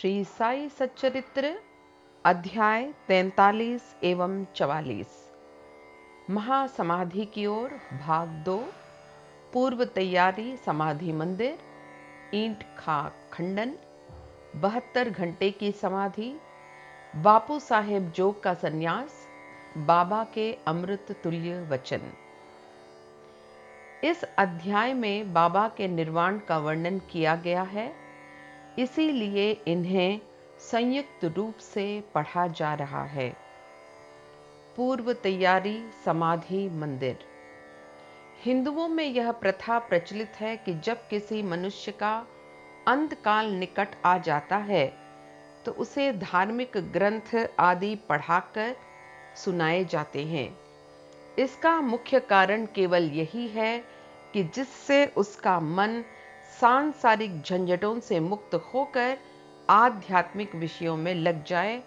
श्री साई सच्चरित्र अध्याय 43 एवं 44 महासमाधि की ओर भाग 2। पूर्व तैयारी समाधि मंदिर, ईंट खाक खंडन, 72 घंटे की समाधि, बापू साहेब जोग का संन्यास, बाबा के अमृत तुल्य वचन। इस अध्याय में बाबा के निर्वाण का वर्णन किया गया है, इसीलिए इन्हें संयुक्त रूप से पढ़ा जा रहा है। पूर्व तैयारी समाधि मंदिर। हिंदुओं में यह प्रथा प्रचलित है कि जब किसी मनुष्य का अंतकाल निकट आ जाता है तो उसे धार्मिक ग्रंथ आदि पढ़ाकर सुनाए जाते हैं। इसका मुख्य कारण केवल यही है कि जिससे उसका मन सांसारिक झंझटों से मुक्त होकर आध्यात्मिक विषयों में लग जाए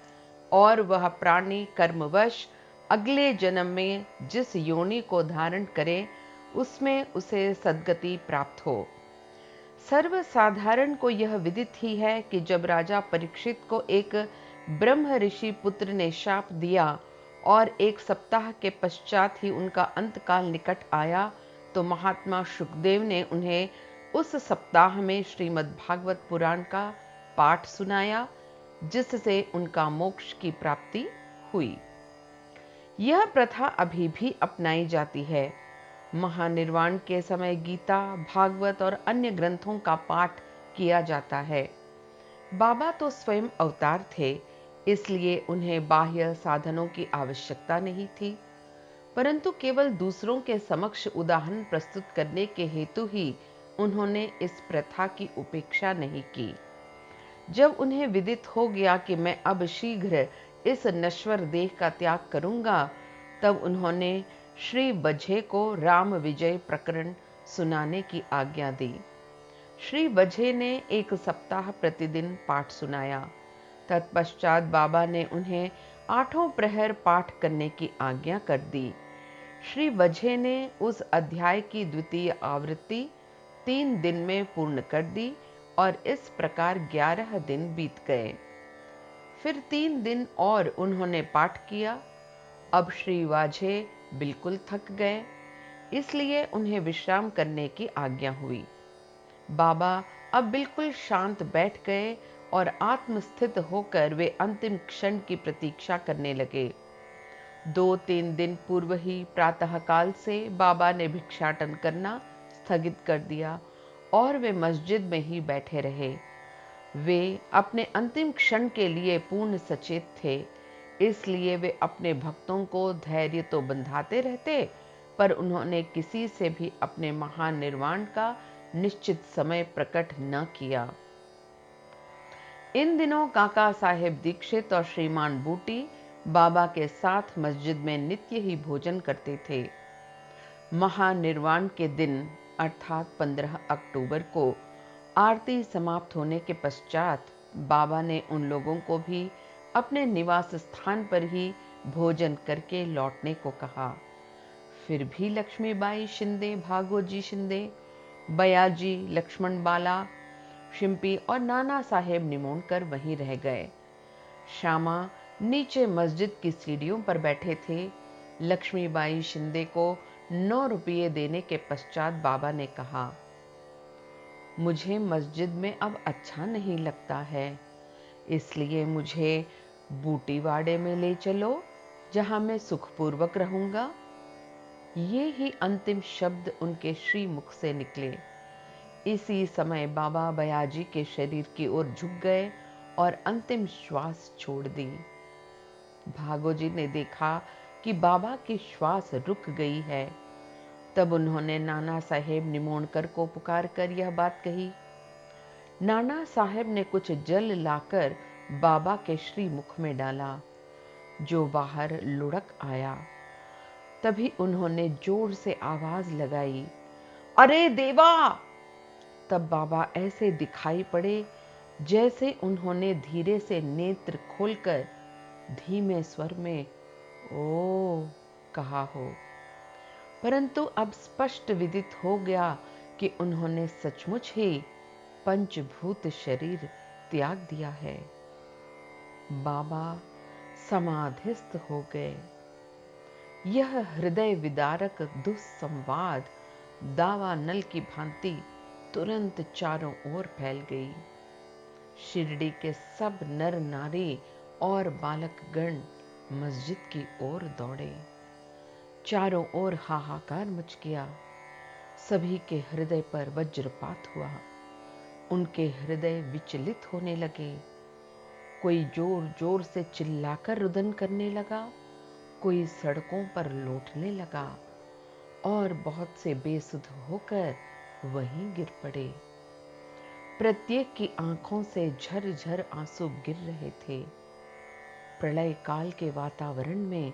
और वह प्राणी कर्मवश अगले जन्म में जिस योनि को धारण करे उसमें उसे सद्गति प्राप्त हो। सर्वसाधारण को यह विदित ही है कि जब राजा परीक्षित को एक ब्रह्म ऋषि पुत्र ने शाप दिया और 1 सप्ताह के पश्चात ही उनका अंतकाल निकट आया तो महात्मा शुकदेव ने उन्हें उस सप्ताह में श्रीमद् भागवत पुराण का पाठ सुनाया, जिससे उनका मोक्ष की प्राप्ति हुई। यह प्रथा अभी भी अपनाई जाती है। महानिर्वाण के समय गीता, भागवत और अन्य ग्रंथों का पाठ किया जाता है। बाबा तो स्वयं अवतार थे, इसलिए उन्हें बाह्य साधनों की आवश्यकता नहीं थी, परंतु केवल दूसरों के समक्ष उदाहरण प्रस्तुत करने के हेतु ही उन्होंने इस प्रथा की उपेक्षा नहीं की। जब उन्हें विदित हो गया कि मैं अब शीघ्र इस नश्वर देह का त्याग करूंगा, तब उन्होंने श्री बझे को राम विजय प्रकरण सुनाने की आज्ञा दी। श्री बझे ने 1 सप्ताह प्रतिदिन पाठ सुनाया। तत्पश्चात बाबा ने उन्हें 8 प्रहर पाठ करने की आज्ञा कर दी। श्री बझे ने उस अध्याय की 2य आवृत्ति 3 दिन में पूर्ण कर दी और इस प्रकार 11 दिन बीत गए। फिर 3 दिन और उन्होंने पाठ किया। अब श्री वाझे बिल्कुल थक गए, इसलिए उन्हें विश्राम करने की आज्ञा हुई। बाबा अब बिल्कुल शांत बैठ गए और आत्मस्थित होकर वे अंतिम क्षण की प्रतीक्षा करने लगे। 2-3 दिन पूर्व ही प्रातःकाल से बाबा ने भिक्षाटन करना स्थगित कर दिया और वे मस्जिद में ही बैठे रहे। वे अपने अंतिम क्षण के लिए पूर्ण सचेत थे, इसलिए वे अपने भक्तों को धैर्य तो बंधाते रहते, पर उन्होंने किसी से भी अपने महान निर्वाण का निश्चित समय प्रकट न किया। इन दिनों काका साहेब दीक्षित और श्रीमान बूटी बाबा के साथ मस्जिद में नित्य ही भोजन करते थे। महानिर्वाण के दिन अर्थात 15 अक्टूबर को आरती समाप्त होने के पश्चात बाबा ने उन लोगों को भी अपने निवास स्थान पर ही भोजन करके लौटने को कहा। फिर भी लक्ष्मीबाई शिंदे, भागोजी शिंदे, बयाजी, लक्ष्मण बाला, शिंपी और नाना साहेब निमोणकर वहीं रह गए। श्यामा नीचे मस्जिद की सीढ़ियों पर बैठे थे। लक्ष्मीबाई शिंदे को 9 रुपये देने के पश्चात बाबा ने कहा, मुझे मस्जिद में अब अच्छा नहीं लगता है, इसलिए मुझे बूटीवाड़े में ले चलो, जहां मैं सुखपूर्वक रहूंगा। ये ही अंतिम शब्द उनके श्रीमुख से निकले। इसी समय बाबा बयाजी के शरीर की ओर झुक गए और अंतिम श्वास छोड़ दी। भागोजी ने देखा कि बाबा की श्वास रुक गई है। तब उन्होंने नाना साहेब निमोणकर को पुकार कर यह बात कही। नाना साहेब ने कुछ जल लाकर बाबा के श्रीमुख में डाला, जो बाहर लुढ़क आया। तभी उन्होंने जोर से आवाज लगाई, अरे देवा! तब बाबा ऐसे दिखाई पड़े जैसे उन्होंने धीरे से नेत्र खोलकर धीमे स्वर में ओ कहा हो, परंतु अब स्पष्ट विदित हो गया कि उन्होंने सचमुच ही पंचभूत शरीर त्याग दिया है। बाबा समाधिस्थ हो गए। यह हृदय विदारक दुस्संवाद दावानल की भांति तुरंत चारों ओर फैल गई। शिरडी के सब नर नारी और बालकगण मस्जिद की ओर दौड़े। चारों ओर हाहाकार मच गया। सभी के हृदय पर वज्रपात हुआ। उनके हृदय विचलित होने लगे। कोई जोर जोर से चिल्लाकर रुदन करने लगा, कोई सड़कों पर लौटने लगा और बहुत से बेसुध होकर वहीं गिर पड़े। प्रत्येक की आंखों से झरझर आंसू गिर रहे थे। प्रलय काल के वातावरण में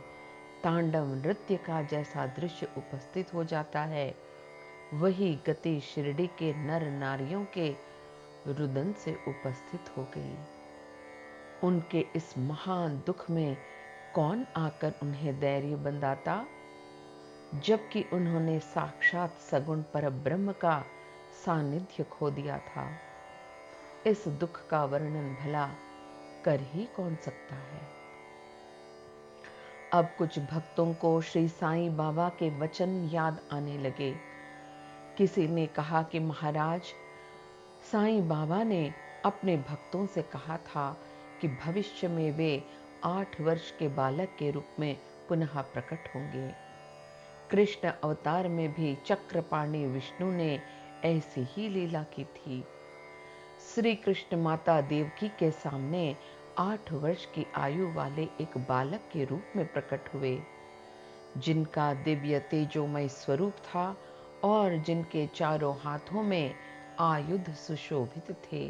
तांडव नृत्य का जैसा दृश्य उपस्थित हो जाता है, वही गति शिरडी के नर नारियों के रुदन से उपस्थित हो गई। उनके इस महान दुख में कौन आकर उन्हें धैर्य बंधाता, जबकि उन्होंने साक्षात सगुण परब्रह्म का सानिध्य खो दिया था। इस दुख का वर्णन भला कर ही कौन सकता है। अब कुछ भक्तों को श्री साईं बाबा के वचन याद आने लगे। किसी ने कहा कि महाराज, साईं बाबा ने अपने भक्तों से कहा था कि भविष्य में वे 8 वर्ष के बालक के रूप में पुनः प्रकट होंगे। कृष्ण अवतार में भी चक्रपाणि विष्णु ने ऐसी ही लीला की थी। श्री कृष्ण माता देवकी के सामने 8 वर्ष की आयु वाले एक बालक के रूप में प्रकट हुए, जिनका दिव्य तेजोमय स्वरूप था और जिनके चारों हाथों में आयुध सुशोभित थे।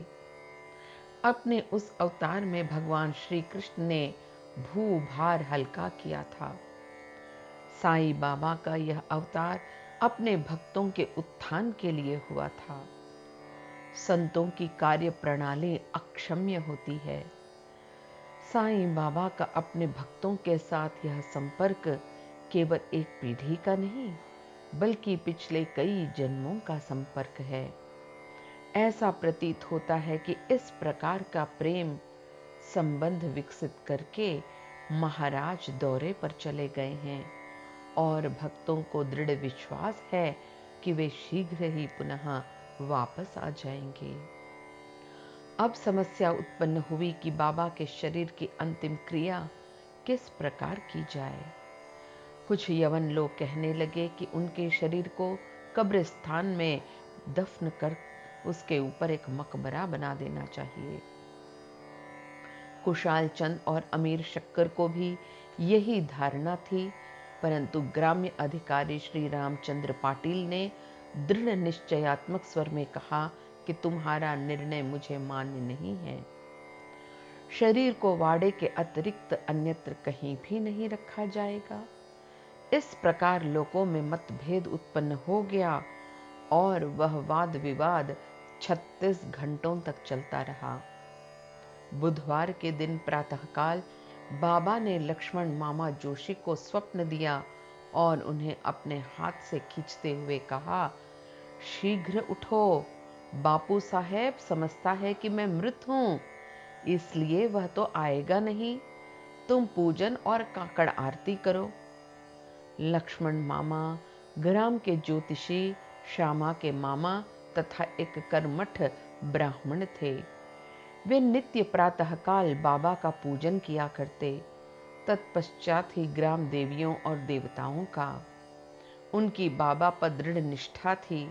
अपने उस अवतार में भगवान श्री कृष्ण ने भूभार हल्का किया था। साईं बाबा का यह अवतार अपने भक्तों के उत्थान के लिए हुआ था। संतों की कार्य प्रणाली अक्षम्य होती है। साईं बाबा का अपने भक्तों के साथ यह संपर्क केवल एक पीढ़ी का नहीं, बल्कि पिछले कई जन्मों का संपर्क है। ऐसा प्रतीत होता है कि इस प्रकार का प्रेम संबंध विकसित करके महाराज दौरे पर चले गए हैं और भक्तों को दृढ़ विश्वास है कि वे शीघ्र ही पुनः वापस आ जाएंगे। अब समस्या उत्पन्न हुई कि बाबा के शरीर की अंतिम क्रिया किस प्रकार की जाए। कुछ यवन लोग कहने लगे कि उनके शरीर को कब्रिस्तान में दफन कर उसके ऊपर एक मकबरा बना देना चाहिए। कुशाल चंद और अमीर शक्कर को भी यही धारणा थी, परंतु ग्राम्य अधिकारी श्री रामचंद्र पाटिल ने दृढ़ निश्चयात्मक स्वर में कहा कि तुम्हारा निर्णय मुझे मान्य नहीं है। शरीर को वाड़े के अतिरिक्त अन्यत्र कहीं भी नहीं रखा जाएगा। इस प्रकार लोगों में मतभेद उत्पन्न हो गया और वह वाद विवाद 36 घंटों तक चलता रहा। बुधवार के दिन प्रातःकाल बाबा ने लक्ष्मण मामा जोशी को स्वप्न दिया और उन्हें अपने हाथ से खींचते हुए कहा, शीघ्र उठो, बापू साहेब समझता है कि मैं मृत हूं, इसलिए वह तो आएगा नहीं। तुम पूजन और काकड़ आरती करो। लक्ष्मण मामा ग्राम के ज्योतिषी श्यामा के मामा तथा एक कर्मठ ब्राह्मण थे। वे नित्य प्रातःकाल बाबा का पूजन किया करते, तत्पश्चात ही ग्राम देवियों और देवताओं का। उनकी बाबा पर दृढ़ निष्ठा थी,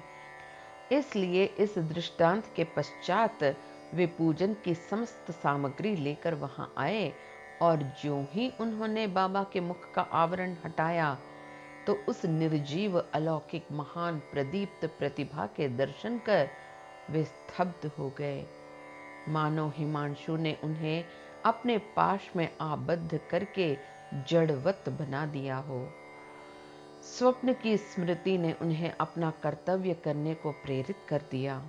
इसलिए इस दृष्टांत के पश्चात वे पूजन की समस्त सामग्री लेकर वहां आए और ज्यों ही उन्होंने बाबा के मुख का आवरण हटाया तो उस निर्जीव अलौकिक महान प्रदीप्त प्रतिभा के दर्शन कर वे स्तब्ध हो गए, मानो हिमांशु ने उन्हें अपने पाश में आबद्ध करके जड़वत बना दिया हो। स्वप्न की स्मृति ने उन्हें अपना कर्तव्य करने को प्रेरित कर दिया।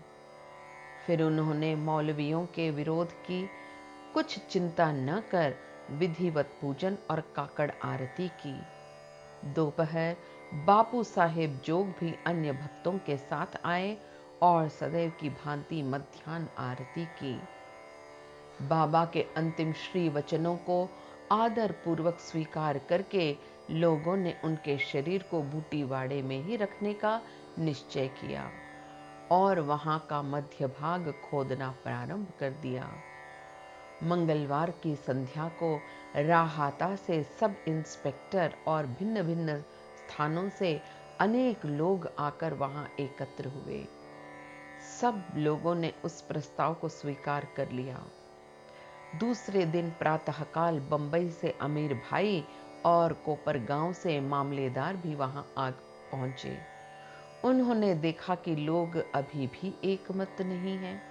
फिर उन्होंने मौलवियों के विरोध की कुछ चिंता न कर विधिवत पूजन और काकड़ आरती की। दोपहर बापू साहेब जोग भी अन्य भक्तों के साथ आए और सदैव की भांति मध्याह्न आरती की। बाबा के अंतिम श्री वचनों को आदर पूर्वक स्वीकार करके लोगों ने उनके शरीर को बूटीवाड़े में ही रखने का निश्चय किया और वहां का मध्य भाग खोदना प्रारंभ कर दिया। मंगलवार की संध्या को राहाता से सब इंस्पेक्टर और भिन्न भिन्न स्थानों से अनेक लोग आकर वहां एकत्र हुए। सब लोगों ने उस प्रस्ताव को स्वीकार कर लिया। दूसरे दिन प्रातःकाल बंबई से अमीर भाई और कोपरगांव से मामलेदार भी वहां आ पहुंचे। उन्होंने देखा कि लोग अभी भी एकमत नहीं हैं।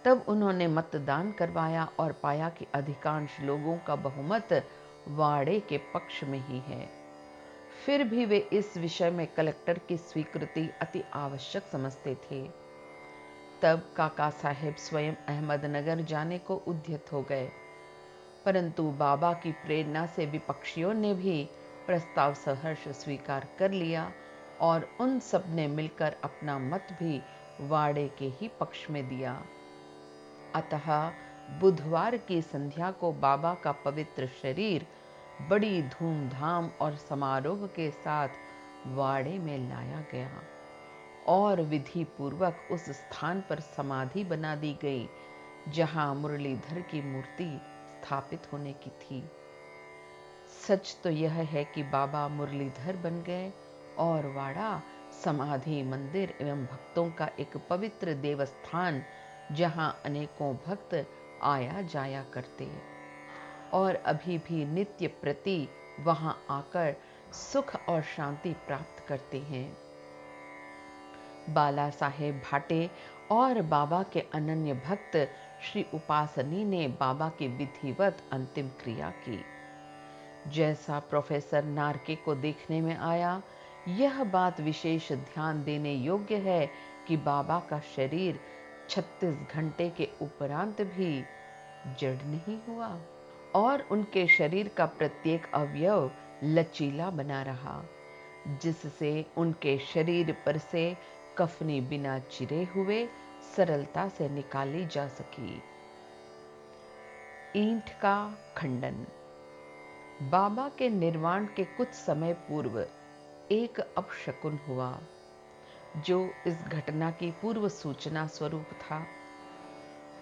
तब उन्होंने मतदान करवाया और पाया कि अधिकांश लोगों का बहुमत वाड़े के पक्ष में ही है। फिर भी वे इस विषय में कलेक्टर की स्वीकृति अति आवश्यक समझते थे। तब काका साहेब स्वयं अहमदनगर जाने को उद्यत हो गए, परंतु बाबा की प्रेरणा से विपक्षियों ने भी प्रस्ताव सहर्ष स्वीकार कर लिया और उन सब ने मिलकर अपना मत भी वाड़े के ही पक्ष में दिया। अतः बुधवार की संध्या को बाबा का पवित्र शरीर बड़ी धूमधाम और समारोह के साथ वाड़े में लाया गया और विधि पूर्वक उस स्थान पर समाधि बना दी गई जहां मुरलीधर की मूर्ति स्थापित होने की थी। सच तो यह है कि बाबा मुरलीधर बन गए और वाड़ा समाधि मंदिर एवं भक्तों का एक पवित्र देवस्थान जहां अनेकों भक्त आया जाया करते और अभी भी नित्य प्रति वहां आकर सुख और शांति प्राप्त करते हैं। बाला साहेब भाटे और बाबा के अनन्य भक्त श्री उपासनी ने बाबा की विधिवत अंतिम क्रिया की। जैसा प्रोफेसर नार्के को देखने में आया, यह बात विशेष ध्यान देने योग्य है कि बाबा का शरीर 36 घंटे के उपरांत भी जड़ नहीं हुआ और उनके शरीर का प्रत्येक अवयव लचीला बना रहा, जिससे उनके शरीर पर से कफनी बिना चिरे हुए सरलता से निकाली जा सकी। ईंट का खंडन। बाबा के निर्वाण के कुछ समय पूर्व एक अपशकुन हुआ, जो इस घटना की पूर्व सूचना स्वरूप था।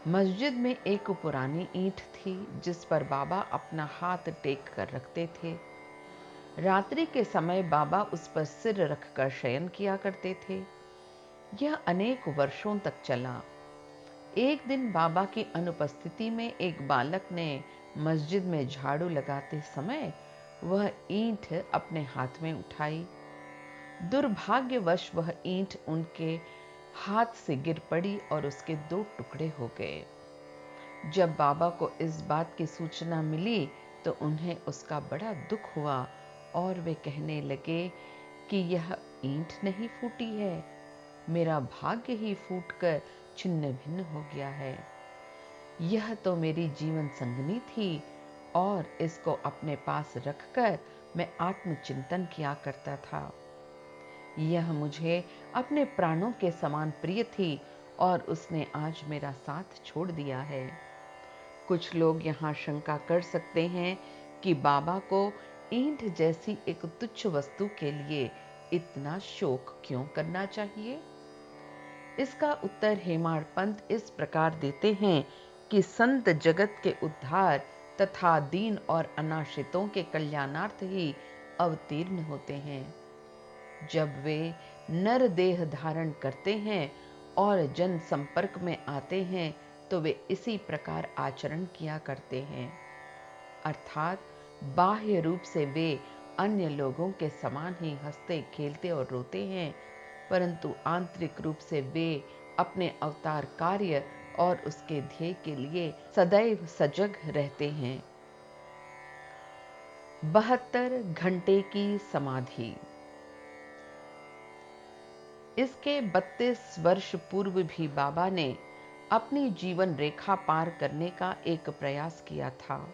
मस्जिद में एक पुरानी ईंट थी जिस पर बाबा अपना हाथ टेक कर रखते थे। रात्रि के समय बाबा उस पर सिर रखकर शयन किया करते थे। यह अनेक वर्षों तक चला। एक दिन बाबा की अनुपस्थिति में एक बालक ने मस्जिद में झाड़ू लगाते समय वह ईंट अपने हाथ में उठाई। दुर्भाग्यवश वह ईंट उनके हाथ से गिर पड़ी और उसके 2 टुकड़े हो गए। जब बाबा को इस बात की सूचना मिली तो उन्हें उसका बड़ा दुख हुआ और वे कहने लगे कि यह ईंट नहीं फूटी है, मेरा भाग्य ही फूटकर छिन्न भिन्न हो गया है। यह तो मेरी जीवन संगनी थी और इसको अपने पास रखकर मैं आत्मचिंतन किया करता था। यह मुझे अपने प्राणों के समान प्रिय थी और उसने आज मेरा साथ छोड़ दिया है। कुछ लोग यहाँ शंका कर सकते हैं कि बाबा को ईंट जैसी एक तुच्छ वस्तु के लिए इतना शोक क्यों करना चाहिए। इसका उत्तर हेमाड़ पंत इस प्रकार देते हैं कि संत जगत के उद्धार तथा दीन और अनाश्रितों के कल्याणार्थ ही अवतीर्ण होते हैं। जब वे नर देह धारण करते हैं और जन संपर्क में आते हैं तो वे इसी प्रकार आचरण किया करते हैं, अर्थात बाह्य रूप से वे अन्य लोगों के समान ही हंसते खेलते और रोते हैं, परंतु आंतरिक रूप से वे अपने अवतार कार्य और उसके ध्येय के लिए सदैव सजग रहते हैं। 72 घंटे की समाधि। इसके 32 वर्ष पूर्व भी बाबा ने अपनी जीवन रेखा पार करने का एक प्रयास किया था।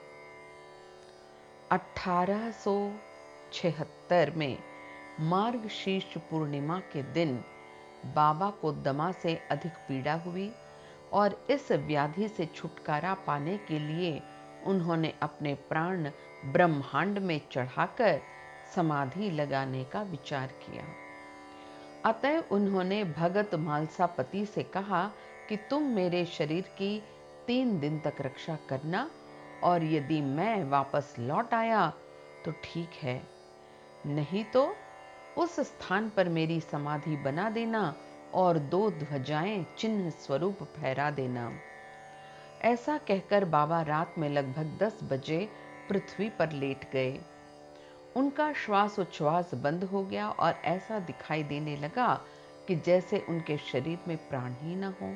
1876 में मार्गशीर्ष पूर्णिमा के दिन बाबा को दमा से अधिक पीड़ा हुई और इस व्याधि से छुटकारा पाने के लिए उन्होंने अपने प्राण ब्रह्मांड में चढ़ाकर समाधि लगाने का विचार किया। अतः उन्होंने भगत मालसापति से कहा कि तुम मेरे शरीर की 3 दिन तक रक्षा करना, और यदि मैं वापस लौट आया तो ठीक है, नहीं तो उस स्थान पर मेरी समाधि बना देना और 2 ध्वजाएं चिन्ह स्वरूप फहरा देना। ऐसा कहकर बाबा रात में लगभग 10 बजे पृथ्वी पर लेट गए। उनका श्वासोच्छ्वास बंद हो गया और ऐसा दिखाई देने लगा कि जैसे उनके शरीर में प्राण ही न हो।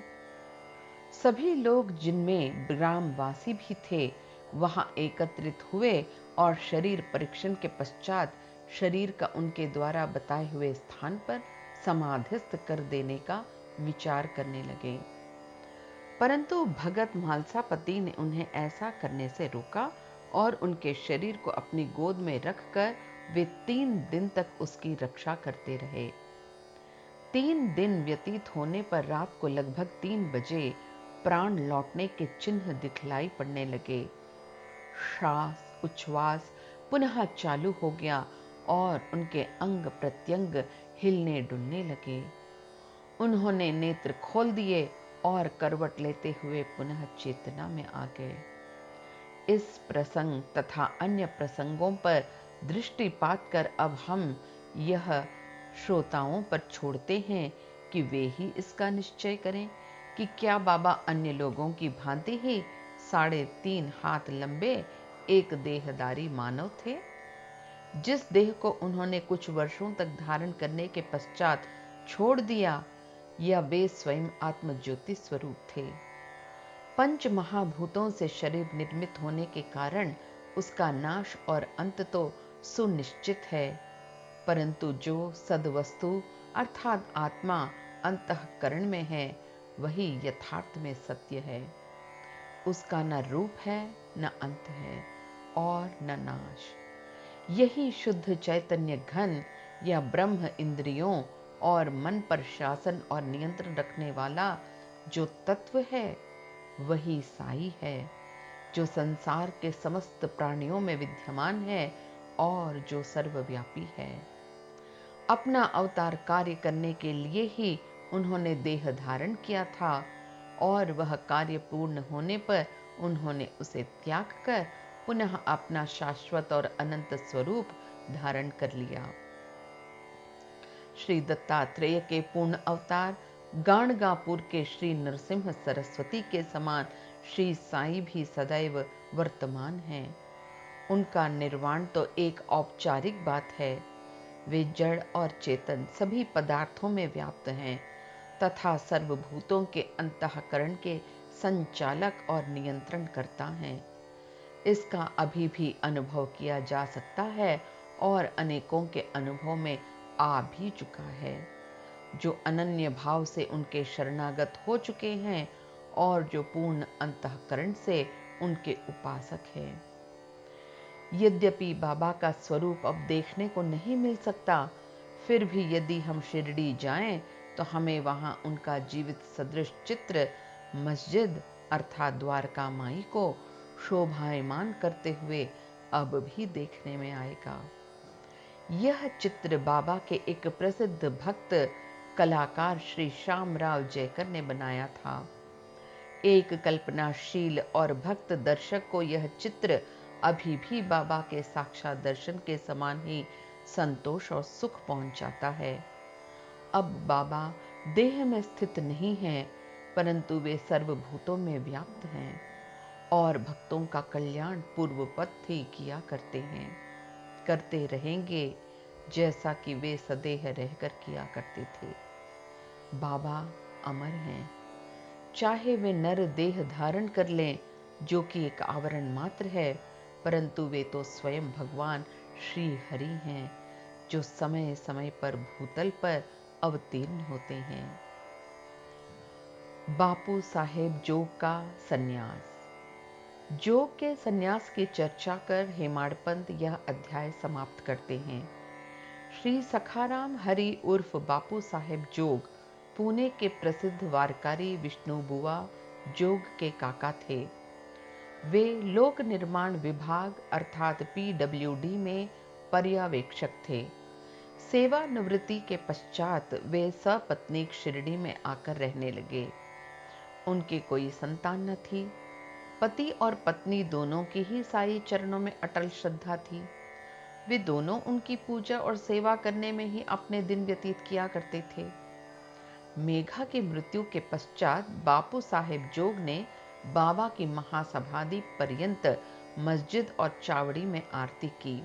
सभी लोग, जिनमें ग्रामवासी भी थे, वहां एकत्रित हुए और शरीर परीक्षण के पश्चात शरीर का उनके द्वारा बताए हुए स्थान पर समाधिस्थ कर देने का विचार करने लगे। परंतु भगत मालसापति ने उन्हें ऐसा करने से रोका और उनके शरीर को अपनी गोद में रखकर वे 3 दिन तक उसकी रक्षा करते रहे। 3 दिन व्यतीत होने पर रात को लगभग 3 बजे प्राण लौटने के चिन्ह दिखलाई पड़ने लगे। श्वास उच्छ्वास पुनः चालू हो गया और उनके अंग प्रत्यंग हिलने डुलने लगे। उन्होंने नेत्र खोल दिए और करवट लेते हुए पुनः चेतना में आ गए। इस प्रसंग तथा अन्य प्रसंगों पर दृष्टिपात कर अब हम यह श्रोताओं पर छोड़ते हैं कि वे ही इसका निश्चय करें कि क्या बाबा अन्य लोगों की भांति ही 3.5 हाथ लंबे एक देहधारी मानव थे, जिस देह को उन्होंने कुछ वर्षों तक धारण करने के पश्चात छोड़ दिया, या वे स्वयं आत्मज्योति स्वरूप थे। 5 महाभूतों से शरीर निर्मित होने के कारण उसका नाश और अंत तो सुनिश्चित है, परंतु जो सद्वस्तु अर्थात आत्मा अंतःकरण में है, वही यथार्थ में सत्य है। उसका न रूप है, न अंत है और न नाश। यही शुद्ध चैतन्य घन या ब्रह्म इंद्रियों और मन पर शासन और नियंत्रण रखने वाला जो तत्व है, वही साई है, जो संसार के समस्त प्राणियों में विद्यमान है और जो सर्वव्यापी है। अपना अवतार कार्य करने के लिए ही उन्होंने देह धारण किया था और वह कार्य पूर्ण होने पर उन्होंने उसे त्याग कर पुनः अपना शाश्वत और अनंत स्वरूप धारण कर लिया। श्री दत्तात्रेय के पूर्ण अवतार गाणगापुर के श्री नरसिंह सरस्वती के समान श्री साईं भी सदैव वर्तमान हैं। उनका निर्वाण तो एक औपचारिक बात है। वे जड़ और चेतन सभी पदार्थों में व्याप्त हैं तथा सर्वभूतों के अंतःकरण के संचालक और नियंत्रण करता हैं। इसका अभी भी अनुभव किया जा सकता है और अनेकों के अनुभव में आ भी चुका है, जो अनन्य भाव से उनके शरणागत हो चुके हैं और जो पूर्ण अंतःकरण से उनके उपासक हैं। यद्यपि बाबा का स्वरूप अब देखने को नहीं मिल सकता, फिर भी यदि हम शिरडी जाएं तो हमें वहां उनका जीवित सदृश चित्र मस्जिद अर्थात द्वारका माई को शोभायमान करते हुए अब भी देखने में आएगा। यह चित्र बाबा के एक प्रसिद्ध भक्त कलाकार श्री श्यामराव जयकर ने बनाया था। एक कल्पनाशील और भक्त दर्शक को यह चित्र अभी भी बाबा के साक्षात दर्शन के समान ही संतोष और सुख पहुंचाता है। अब बाबा देह में स्थित नहीं हैं, परंतु वे सर्वभूतों में व्याप्त हैं और भक्तों का कल्याण पूर्ववत ही किया करते हैं, करते रहेंगे, जैसा कि वे सदेह रहकर किया करते थे। बाबा अमर हैं, चाहे वे नर देह धारण कर लें, जो कि एक आवरण मात्र है, परंतु वे तो स्वयं भगवान श्री हरि हैं, जो समय समय पर भूतल पर अवतीर्ण होते हैं। बापू साहेब जोग का सन्यास। जोग के सन्यास की चर्चा कर हेमाडपंत यह अध्याय समाप्त करते हैं। श्री सखाराम हरि उर्फ बापू साहेब जोग पुणे के प्रसिद्ध वारकारी विष्णु बुआ जोग के काका थे। वे लोक निर्माण विभाग अर्थात PWD में पर्यवेक्षक थे। सेवानिवृत्ति के पश्चात वे सपत्नीक शिरडी में आकर रहने लगे। उनके कोई संतान न थी। पति और पत्नी दोनों की ही साई चरणों में अटल श्रद्धा थी। वे दोनों उनकी पूजा और सेवा करने में ही अपने दिन व्यतीत किया करते थे। मेघा की मृत्यु के पश्चात बापू साहेब जोग ने बाबा की महासमाधि पर्यंत मस्जिद और चावड़ी में आरती की।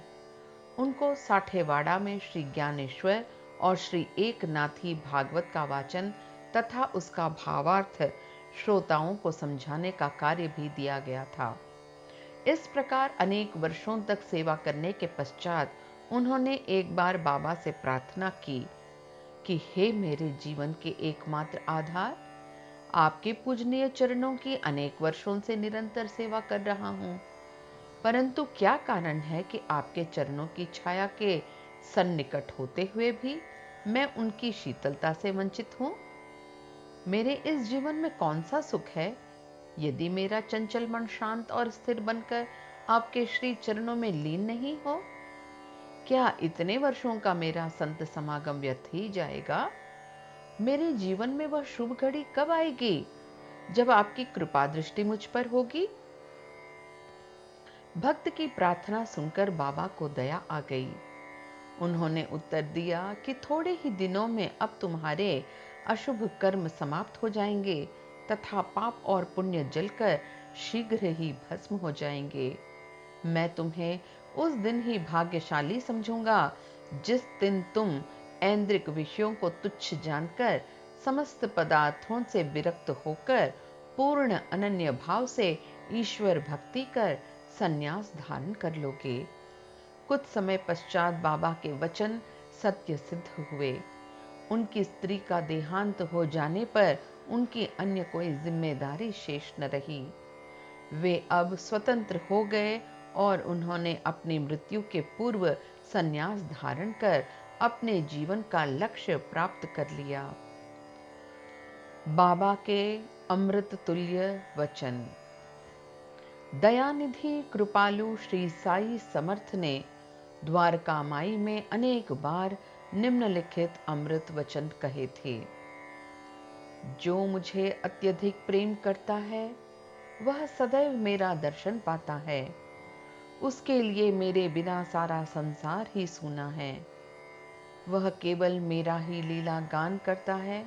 उनको साठेवाड़ा में श्री ज्ञानेश्वर और श्री एकनाथी भागवत का वाचन तथा उसका भावार्थ श्रोताओं को समझाने का कार्य भी दिया गया था। इस प्रकार अनेक वर्षों तक सेवा करने के पश्चात उन्होंने एक बार बाबा से प्रार्थना की कि हे मेरे जीवन के एकमात्र आधार, आपके पूजनीय चरणों की अनेक वर्षों से निरंतर सेवा कर रहा हूं, परंतु क्या कारण है कि आपके चरणों की छाया के सन्निकट होते हुए भी मैं उनकी शीतलता से वंचित हूं? मेरे इस जीवन में कौन सा सुख है यदि मेरा चंचल मन शांत और स्थिर बनकर आपके श्री चरणों में लीन नहीं हो? क्या इतने वर्षों का मेरा संत समागम व्यर्थ ही जाएगा? मेरे जीवन में वह शुभ घड़ी कब आएगी जब आपकी कृपा दृष्टि मुझ पर होगी? भक्त की प्रार्थना सुनकर बाबा को दया आ गई। उन्होंने उत्तर दिया कि थोड़े ही दिनों में अब तुम्हारे अशुभ कर्म समाप्त हो जाएंगे तथा पाप और पुण्य जलकर शीघ्र ही भस्म हो जाएंगे। मैं तुम्हें उस दिन ही भाग्यशाली समझूंगा जिस दिन तुम ऐन्द्रिक विषयों को तुच्छ जानकर समस्त पदार्थों से विरक्त होकर पूर्ण अनन्य भाव से ईश्वर भक्ति कर संन्यास धारण कर लोगे। कुछ समय पश्चात बाबा के वचन सत्य सिद्ध हुए। उनकी स्त्री का देहांत हो जाने पर उनकी अन्य कोई जिम्मेदारी शेष न रही। वे अब स्वतंत्र हो गए और उन्होंने अपनी मृत्यु के पूर्व संन्यास धारण कर अपने जीवन का लक्ष्य प्राप्त कर लिया। बाबा के अमृत तुल्य वचन। दयानिधि कृपालु श्री साई समर्थ ने द्वारका माई में अनेक बार निम्नलिखित अमृत वचन कहे थे। जो मुझे अत्यधिक प्रेम करता है वह सदैव मेरा दर्शन पाता है। उसके लिए मेरे बिना सारा संसार ही सूना है। वह केवल मेरा ही लीला गान करता है।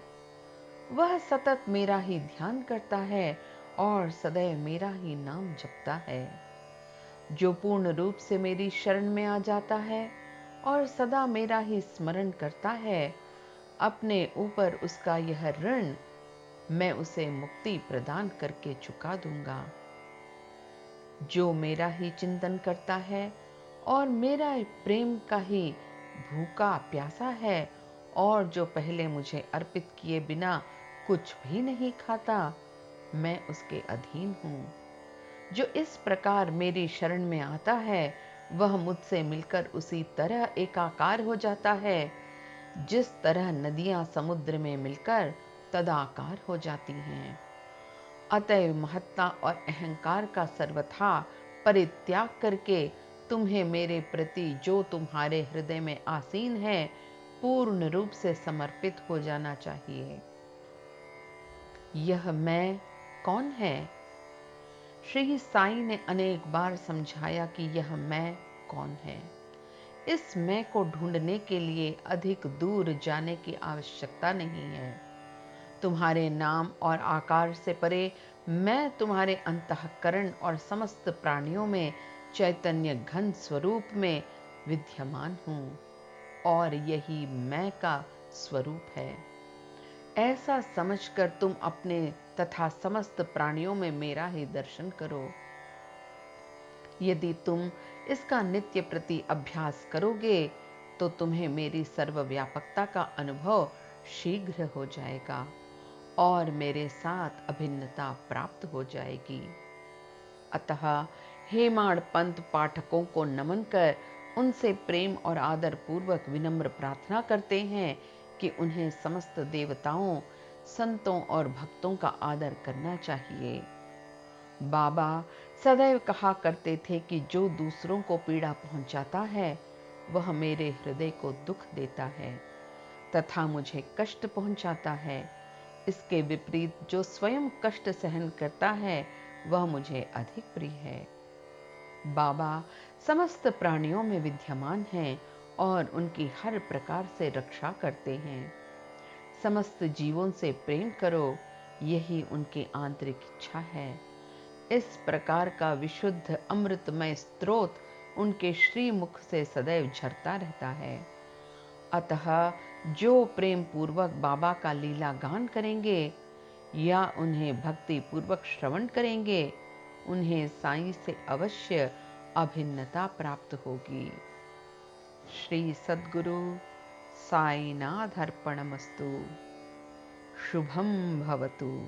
वह सतत मेरा ही ध्यान करता है और सदैव मेरा ही नाम जपता है। जो पूर्ण रूप से मेरी शरण में आ जाता है और सदा मेरा ही स्मरण करता है, अपने ऊपर उसका यह ऋण मैं उसे मुक्ति प्रदान करके चुका दूंगा। जो मेरा ही चिंतन करता है और मेरा प्रेम का ही भूखा प्यासा है और जो पहले मुझे अर्पित किए बिना कुछ भी नहीं खाता, मैं उसके अधीन हूँ। जो इस प्रकार मेरी शरण में आता है वह मुझसे मिलकर उसी तरह एकाकार हो जाता है जिस तरह नदियां समुद्र में मिलकर तदाकार हो जाती हैं। अतएव महत्ता और अहंकार का सर्वथा परित्याग करके तुम्हें मेरे प्रति जो तुम्हारे हृदय में आसीन है पूर्ण रूप से समर्पित हो जाना चाहिए। यह मैं कौन है? श्री साई ने अनेक बार समझाया कि यह मैं कौन है। इस मैं को ढूंढने के लिए अधिक दूर जाने की आवश्यकता नहीं है। तुम्हारे नाम और आकार से परे मैं तुम्हारे अंतःकरण और समस्त प्राणियों में चैतन्य घन स्वरूप में विद्यमान हूँ और यही मैं का स्वरूप है। ऐसा समझकर तुम अपने तथा समस्त प्राणियों में मेरा ही दर्शन करो। यदि तुम इसका नित्य प्रति अभ्यास करोगे तो तुम्हें मेरी सर्वव्यापकता का अनुभव शीघ्र हो जाएगा और मेरे साथ अभिन्नता प्राप्त हो जाएगी। अतः हेमाड़ पंथ पाठकों को नमन कर उनसे प्रेम और आदर पूर्वक विनम्र प्रार्थना करते हैं कि उन्हें समस्त देवताओं संतों और भक्तों का आदर करना चाहिए। बाबा सदैव कहा करते थे कि जो दूसरों को पीड़ा पहुंचाता है वह मेरे हृदय को दुख देता है तथा मुझे कष्ट पहुंचाता है। इसके विपरीत जो स्वयं कष्ट सहन करता है वह मुझे अधिक प्रिय है। बाबा समस्त प्राणियों में विद्यमान हैं और उनकी हर प्रकार से रक्षा करते हैं। समस्त जीवों से प्रेम करो, यही उनकी आंतरिक इच्छा है। इस प्रकार का विशुद्ध अमृतमय स्रोत उनके श्रीमुख से सदैव झरता रहता है। अतः जो प्रेम पूर्वक बाबा का लीला गान करेंगे या उन्हें भक्ति पूर्वक श्रवण करेंगे, उन्हें साईं से अवश्य अभिन्नता प्राप्त होगी। श्री सद्गुरु साईनाथ अर्पणमस्तु। शुभम भवतु।